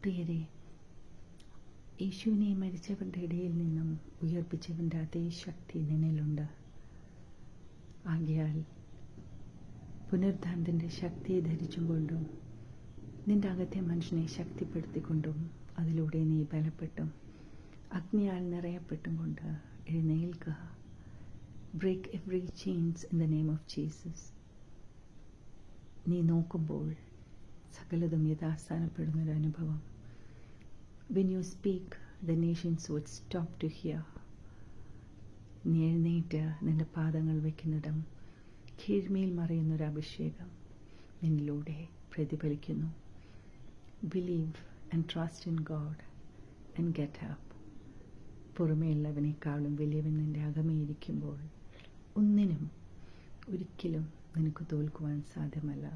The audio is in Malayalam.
പ്രിയരെ, യേശുവിനെ മരിച്ചവരുടെ ഇടയിൽ നിന്നും ഉയർപ്പിച്ചവൻ്റെ അതേ ശക്തി നിന്നിലുണ്ട്. ആകയാൽ പുനരുദ്ധാനത്തിൻ്റെ ശക്തിയെ ധരിച്ചുകൊണ്ടും നിന്റെ അകത്തെ മനുഷ്യനെ ശക്തിപ്പെടുത്തിക്കൊണ്ടും അതിലൂടെ നീ ബലപ്പെട്ടും അഗ്നിയാൽ നിറയപ്പെട്ടും കൊണ്ട് എഴുന്നേൽക്കുക. Break every chains in the name of Jesus. നീ നോക്കുമ്പോൾ സകലതും യഥാസ്ഥാനപ്പെടുന്നൊരു അനുഭവം. When you speak the nations would stop to hear. നീ എഴുന്നേറ്റ് നിന്റെ പാദങ്ങൾ വയ്ക്കുന്നിടം കീഴ്മേൽ മറയുന്നൊരു അഭിഷേകം നിന്നിലൂടെ പ്രതിഫലിക്കുന്നു. Believe and trust in God and get up. പുറമേയുള്ളവനേക്കാളും വലിയവൻ നിന്റെ അകമേയിരിക്കുമ്പോൾ ഒന്നിനും ഒരിക്കലും നിനക്ക് തോൽക്കുവാൻ സാധ്യമല്ല.